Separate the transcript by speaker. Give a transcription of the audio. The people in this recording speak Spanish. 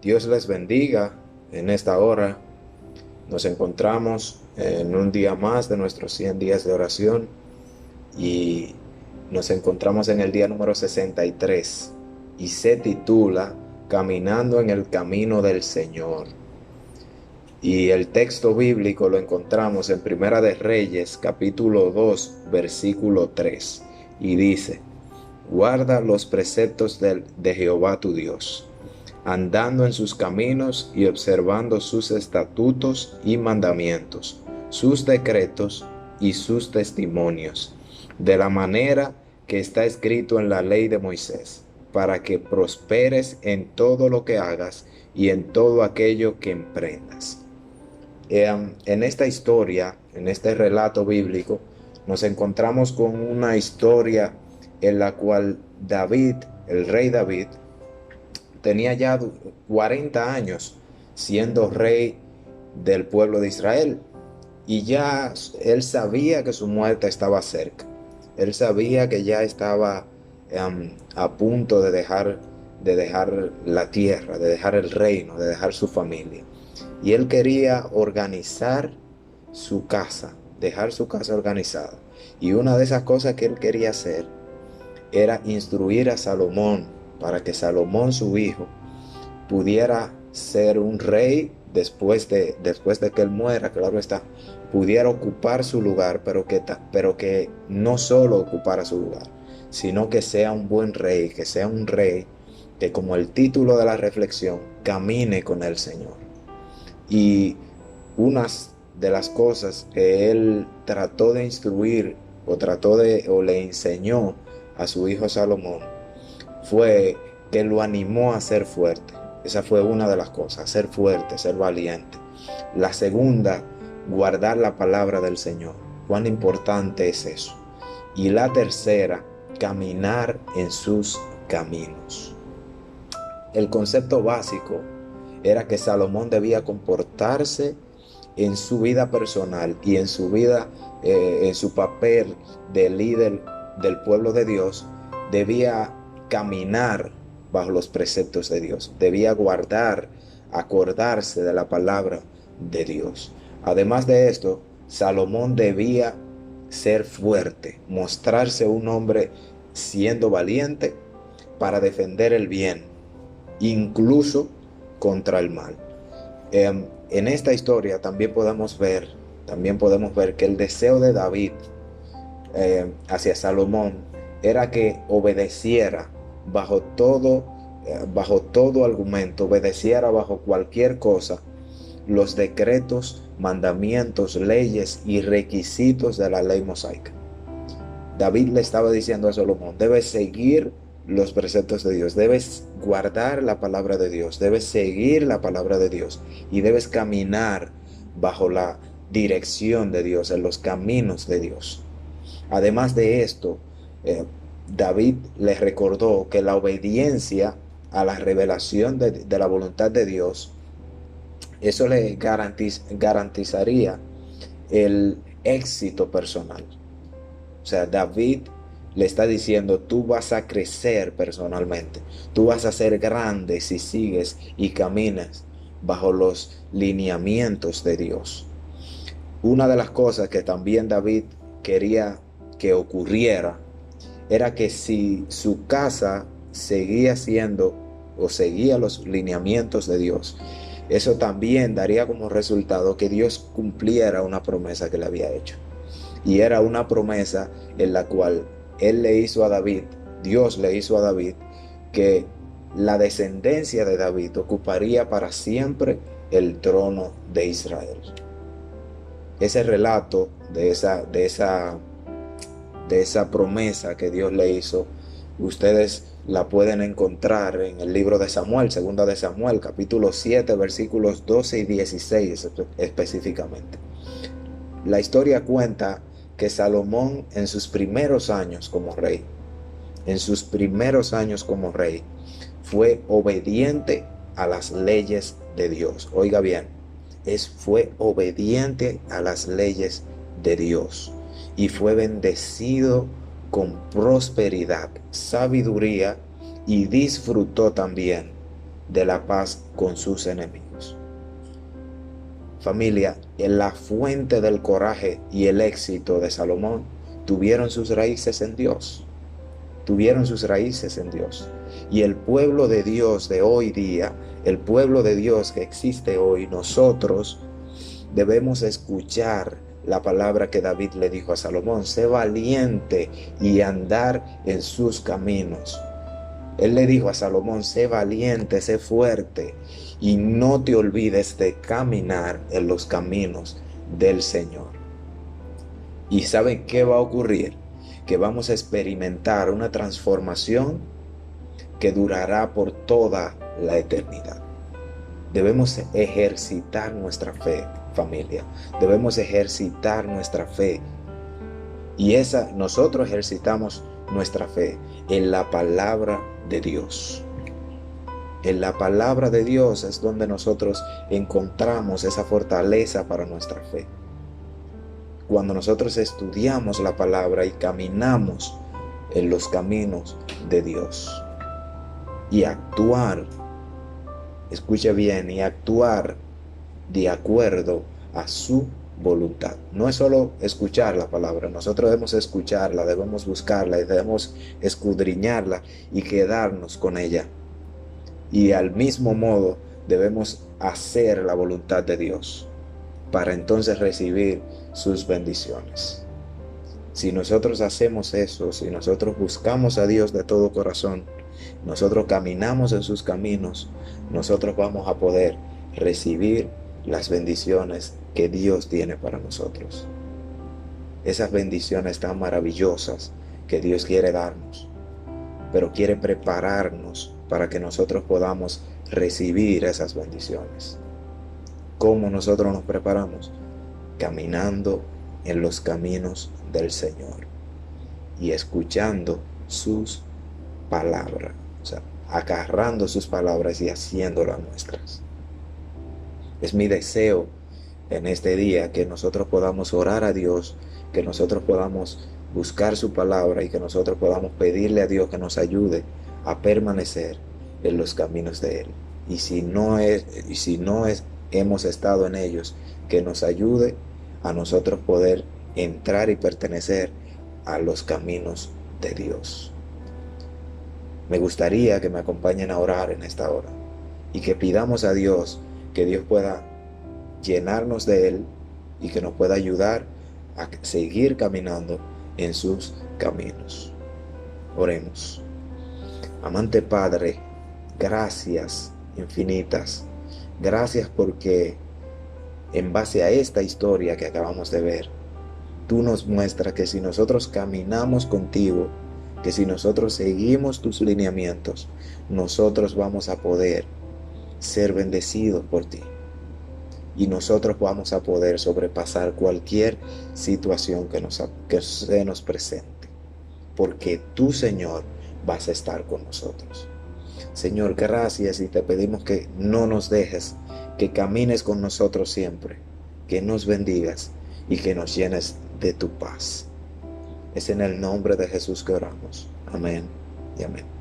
Speaker 1: Dios les bendiga en esta hora. Nos encontramos en un día más de nuestros 100 días de oración y nos encontramos en el día número 63 y se titula Caminando en el camino del Señor. Y el texto bíblico lo encontramos en Primera de Reyes, capítulo 2, versículo 3, y dice: Guarda los preceptos de Jehová tu Dios, andando en sus caminos y observando sus estatutos y mandamientos, sus decretos y sus testimonios, de la manera que está escrito en la ley de Moisés, para que prosperes en todo lo que hagas y en todo aquello que emprendas. En esta historia, en este relato bíblico, nos encontramos con una historia en la cual David, el rey David, tenía ya 40 años siendo rey del pueblo de Israel, y ya él sabía que su muerte estaba cerca. Él sabía que ya estaba a punto de dejar la tierra, de dejar el reino, de dejar su familia. Y él quería organizar su casa, dejar su casa organizada. Y una de esas cosas que él quería hacer era instruir a Salomón, para que Salomón, su hijo, pudiera ser un rey después de que él muera, claro está, pudiera ocupar su lugar, pero que no solo ocupara su lugar, sino que sea un buen rey, que sea un rey que, como el título de la reflexión, camine con el Señor. Y unas de las cosas que él trató de instruir o le enseñó a su hijo Salomón fue que lo animó a ser fuerte. Esa fue una de las cosas: ser fuerte, ser valiente. La segunda, guardar la palabra del Señor. Cuán importante es eso. Y la tercera, caminar en sus caminos. El concepto básico era que Salomón debía comportarse en su vida personal y en su vida, en su papel de líder del pueblo de Dios. Debía caminar bajo los preceptos de Dios, debía guardar, acordarse de la palabra de Dios. Además de esto, Salomón debía ser fuerte, mostrarse un hombre siendo valiente para defender el bien, incluso contra el mal. En esta historia también podemos ver que el deseo de David hacia Salomón era que obedeciera bajo todo argumento, obedeciera bajo cualquier cosa los decretos, mandamientos, leyes y requisitos de la ley mosaica. David le estaba diciendo a Salomón: debes seguir los preceptos de Dios, debes guardar la palabra de Dios, debes seguir la palabra de Dios y debes caminar bajo la dirección de Dios, en los caminos de Dios. Además de esto, David le recordó que la obediencia a la revelación de la voluntad de Dios, eso le garantizaría el éxito personal. O sea, David le está diciendo: tú vas a crecer personalmente, tú vas a ser grande si sigues y caminas bajo los lineamientos de Dios. Una de las cosas que también David quería que ocurriera era que, si su casa seguía siendo o seguía los lineamientos de Dios, eso también daría como resultado que Dios cumpliera una promesa que le había hecho. Y era una promesa en la cual Dios le hizo a David, que la descendencia de David ocuparía para siempre el trono de Israel. Ese relato de esa promesa que Dios le hizo, ustedes la pueden encontrar en el libro de Samuel, segunda de Samuel, capítulo 7, versículos 12 y 16 específicamente. La historia cuenta que Salomón, en sus primeros años como rey, fue obediente a las leyes de Dios. Oiga bien, fue obediente a las leyes de Dios y fue bendecido con prosperidad, sabiduría, y disfrutó también de la paz con sus enemigos. Familia, en la fuente del coraje y el éxito de Salomón tuvieron sus raíces en Dios. Tuvieron sus raíces en Dios. Y el pueblo de Dios de hoy día, el pueblo de Dios que existe hoy, nosotros debemos escuchar la palabra que David le dijo a Salomón: sé valiente y andar en sus caminos. Él le dijo a Salomón: sé valiente, sé fuerte y no te olvides de caminar en los caminos del Señor. ¿Y saben qué va a ocurrir? Que vamos a experimentar una transformación que durará por toda la eternidad. Debemos ejercitar nuestra fe, familia. Debemos ejercitar nuestra fe. Y nosotros ejercitamos nuestra fe en la palabra de Dios. En la palabra de Dios es donde nosotros encontramos esa fortaleza para nuestra fe. Cuando nosotros estudiamos la palabra y caminamos en los caminos de Dios. Y actuar, escuche bien, y actuar de acuerdo a su voluntad. No es solo escuchar la palabra, nosotros debemos escucharla, debemos buscarla y debemos escudriñarla y quedarnos con ella. Y al mismo modo debemos hacer la voluntad de Dios para entonces recibir sus bendiciones. Si nosotros hacemos eso, si nosotros buscamos a Dios de todo corazón, nosotros caminamos en sus caminos, nosotros vamos a poder recibir las bendiciones que Dios tiene para nosotros. Esas bendiciones tan maravillosas que Dios quiere darnos, pero quiere prepararnos para que nosotros podamos recibir esas bendiciones. ¿Cómo nosotros nos preparamos? Caminando en los caminos del Señor y escuchando sus palabras, o sea, agarrando sus palabras y haciéndolas nuestras. Es mi deseo en este día que nosotros podamos orar a Dios, que nosotros podamos buscar su palabra y que nosotros podamos pedirle a Dios que nos ayude a permanecer en los caminos de Él. Y si no hemos estado en ellos, que nos ayude a nosotros poder entrar y pertenecer a los caminos de Dios. Me gustaría que me acompañen a orar en esta hora y que pidamos a Dios que Dios pueda llenarnos de Él y que nos pueda ayudar a seguir caminando en sus caminos. Oremos. Amante Padre, gracias infinitas. Gracias porque en base a esta historia que acabamos de ver, tú nos muestras que si nosotros caminamos contigo, que si nosotros seguimos tus lineamientos, nosotros vamos a poder ser bendecidos por ti. Y nosotros vamos a poder sobrepasar cualquier situación que se nos presente. Porque tú, Señor, vas a estar con nosotros. Señor, gracias y te pedimos que no nos dejes, que camines con nosotros siempre, que nos bendigas y que nos llenes de tu paz. Es en el nombre de Jesús que oramos. Amén y amén.